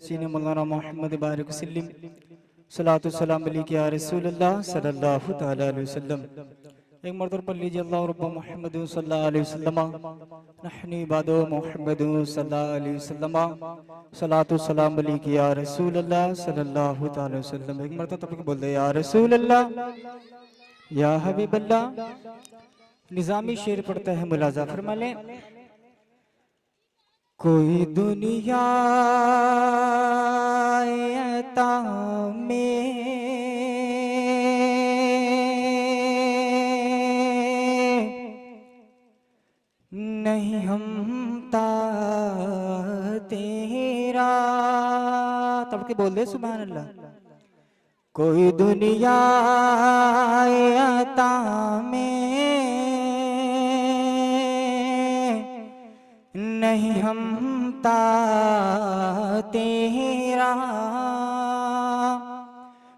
सीने मौलाना मोहम्मद बारिक वसल्लम सलातु सलाम अलैका या रसूलल्लाह सल्लल्लाहु तआला अलैहि वसल्लम। एक मरतबा पढ़ लीजिए अल्लाह रब्ब मोहम्मद सल्लल्लाहु अलैहि वसल्लम नहनी इबादो मोहम्मद सल्लल्लाहु अलैहि वसल्लम सलातु सलाम अलैका या रसूलल्लाह सल्लल्लाहु तआला अलैहि वसल्लम। एक मरतबा तब बोल दे या रसूलल्लाह या हबीबल्लाह। निजामी शेर पढ़ता है, मुलाजा फरमा ले। कोई दुनिया अता में नहीं हमता तेरा, तब के बोल दे सुभान अल्लाह। कोई दुनिया अता में नहीं हमता तेरा,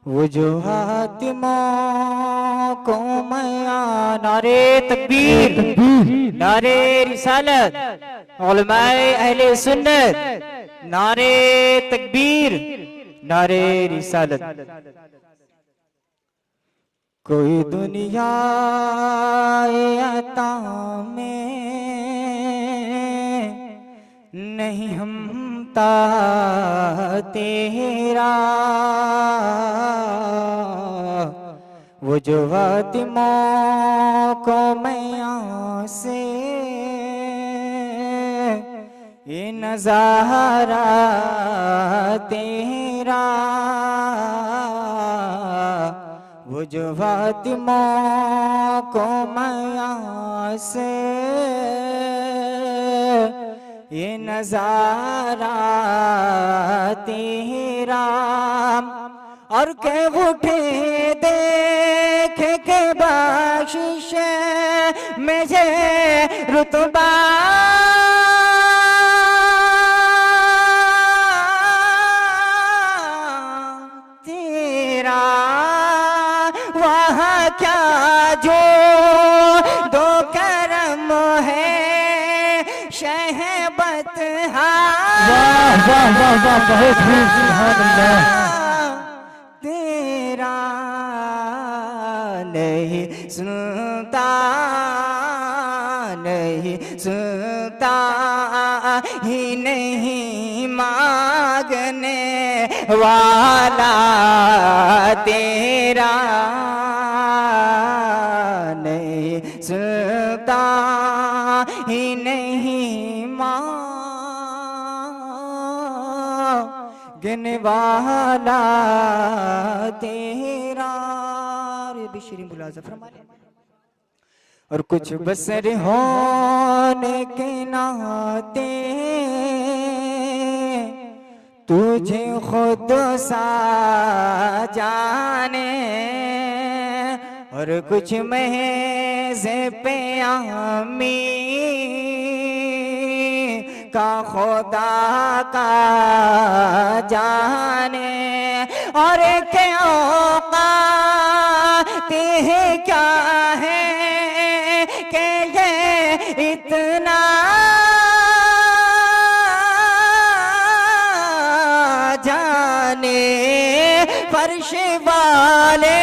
वो जो हातिमों को मया। नारे तकबीर, नारे रिसालत, उलमाए अहले सुन्नत, नारे तकबीर, नारे रिसालत। कोई दुनिया अता में नहीं हमता तेरा, वो जो वातिमों को मैया से ये नजारा तेरा, वो जो फातिमा को मैया से ये नजारा तेरा। और के उठे देख के बख्शिश मुझे रुतबा तेरा, वहाँ क्या जो दो करम है शहबत। वाह वाह वाह वाह, बहुत ही सुभान अल्लाह। तेरा नहीं सुनता, नहीं सुनता ही नहीं मांगने वाला तेरा, नहीं सुनता ही नहीं मांगने वाला तेरा। रे बिशरी मुलाजा फरमा ले। और कुछ बसर होने के नाते तुझे खुद सा जाने, और कुछ महज़ पे आमी का खुदा का जाने, और क्या औकात है क्या है कि ये इतना जाने। फर्श वाले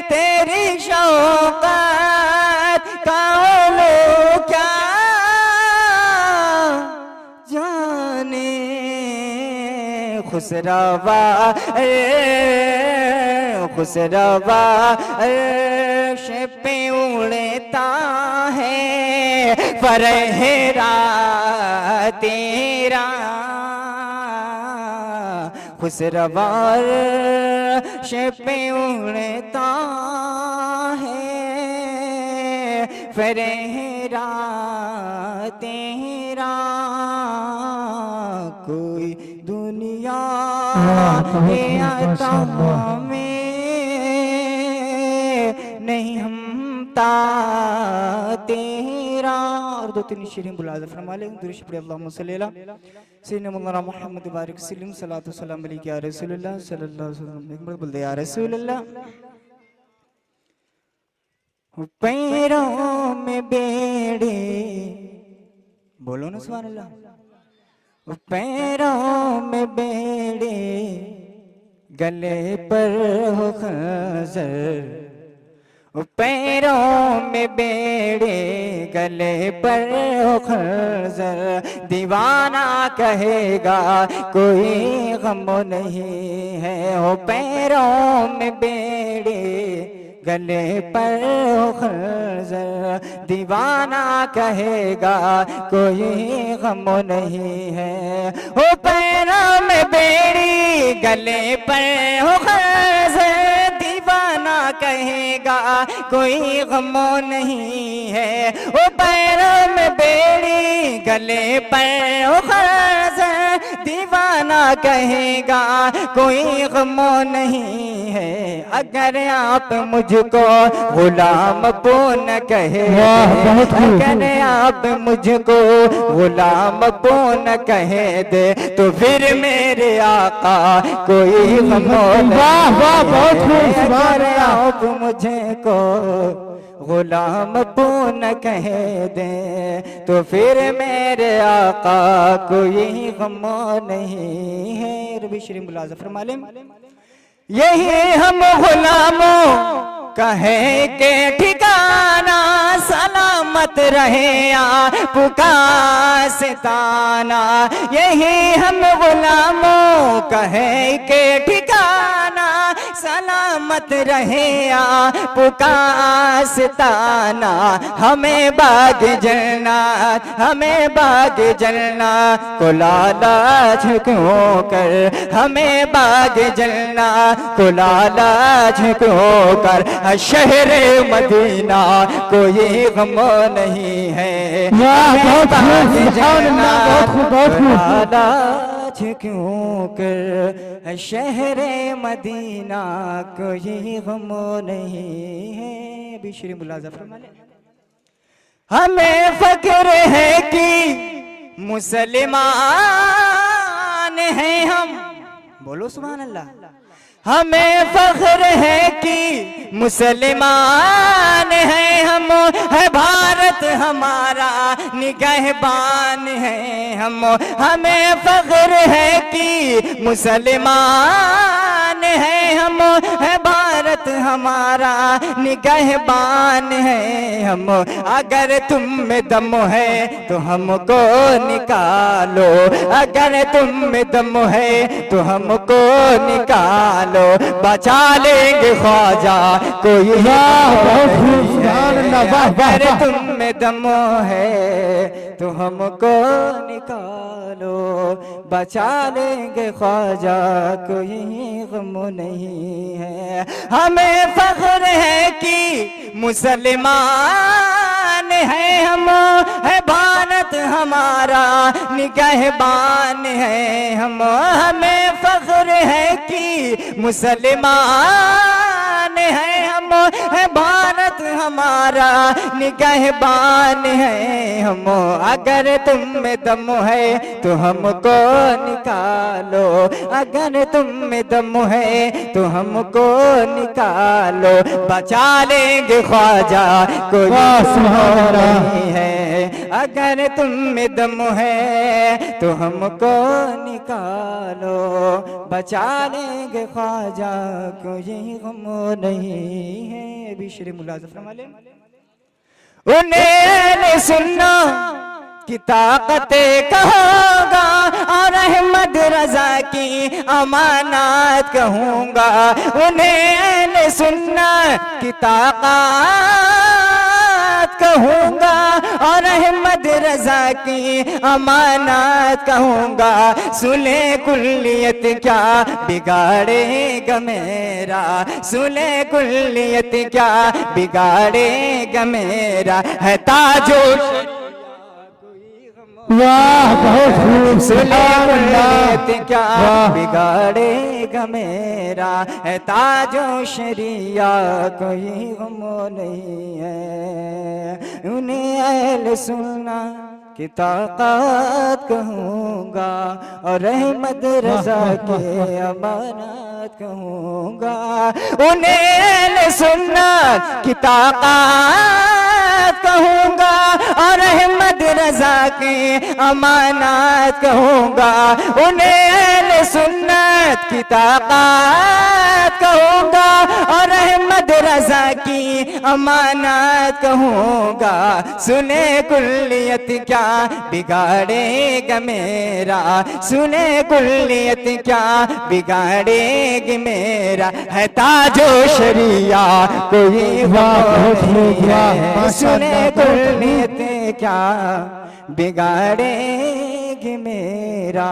तेरी शौकत का लोग क्या जाने। खुसरवा खुसरवा अर्श पे उड़ता है फरहेरा तेरा, खुसरवा अर्श पे उड़ता है फरहेरा तेरा। कोई दुनिया आता में नहीं हमता तेरा। और दो तीन शेरें बुलाजा फरमा ले। दुरूद पढ़े अल्लाहुम्मा सल्ली अला सय्यिदना मौलाना मोहम्मद बारिक वसल्लम सलातु सलाम अलैका या रसूलल्लाह सल्लल्लाहु अलैहि वसल्लम। एक बार बोल दे या रसूलल्लाह। पैरों में बेड़े, बोलो ना सुभान अल्लाह। पैरों में गले पर हो खंजर पैरों में बेड़े, गले पर हो खंजर दीवाना कहेगा कोई गम नहीं है। हो पैरों में बेड़े, गले पर हो खंजर दीवाना कहेगा कोई गम नहीं है। हो पैरों में बेड़ी, गले पर हो खंजर दीवाना कहेगा कोई गम नहीं है। वो पैरों में बेड़ी, गले पर हो खंजर दीवाना कहेगा कोई गम नहीं है। अगर आप मुझको गुलाम पूर्ण कहे, अगर आप मुझको गुलाम पूर्ण कहे दे तो फिर मेरे आका कोई गम नहीं। अगर आप मुझको गुलाम पूर्ण कह दे तो फिर मेरे आका कोई गम नहीं है। रबी श्री मुलाज़ा फरमाले, यही हम गुलामों कहे के ठिकाना, सलामत रहे आपका सिताना। यही हम गुलामों कहे के ठिकाना, सलामत रहे आपका सिताना। हमें बाग जन्नत, हमें बाग जन्नत को लालच क्यों कर, हमें बाग जन्नत को लालच क्यों कर। शहरे मदीना कोई गम नहीं है। लालच क्यों कर, शहरे मदीना कोई गम नहीं है। बिशरी मुलाज़ा फरमाले, हमें फक्र है कि मुसलमान हैं हम, बोलो सुभान अल्लाह। हमें फख्र है कि मुसलमान हैं हम, है भारत हमारा निगहबान है हम। हमें फख्र है कि मुसलमान हैं हम, है भारत हमारा निगहबान है हम। अगर तुम में दम है तो हमको निकालो, अगर तुम में दम है तो हमको निकालो। बचा लेंगे ख्वाजा कोई, अगर तुम में दम है तो हमको निकालो। बचा लेंगे ख्वाजा कोई गम नहीं है। हमें फख्र है कि मुसलमान है हम, है भारत हमारा निगहबान है हम। हमें फख्र है कि मुसलमान है हम, है भारत हमारा निगहबान है हम। अगर तुम में दम है तो हमको निकालो, अगर तुम में दम है तो हमको निकालो। बचा लेंगे ख्वाजा कोई नहीं है। अगर तुम में दम है तो हमको निकालो। बचा लेंगे ख्वाजा कोई गम नहीं है। बिशरी मुलाज़ा फरमाले, उन्हें सुनना की ताकतें कहूँगा और अहमद रजा की अमानत कहूँगा। उन्हें सुनना की ताकत कहूँगा और अहमद रजा की अमानत कहूँगा। सुले कुल्लियत क्या बिगाड़ेगा मेरा, सुले कुल्लियत क्या बिगाड़ेगा मेरा। है ताजो वाह बहुत खूब, सुलेकुल्लियत क्या बिगाड़ेगा मेरा। है ताजो शरिया कोई गम नहीं है। उन्हें अहले सुन्ना की ताकत कहूँगा और अहमद रजा के अमानत कहूँगा। उन्हें सुन्ना की ताकत कहूँगा और और अहमद रजा की अमानत कहूँगा, उन्हें अहले सुन्नत की ताकत कहूँगा, और अहमद रजा की अमानत कहूँगा। सुने कुल्लियत क्या बिगाड़ेगा मेरा, सुने कुल्लियत क्या बिगाड़ेगी मेरा, है ताजो शरिया कोई वाह, वाह, सुने कुल्लियत क्या बिगाड़ेगी मेरा,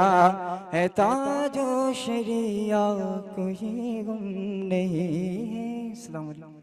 है ताजो शरिया कोई गम नहीं। अस्सलाम वालेकुम।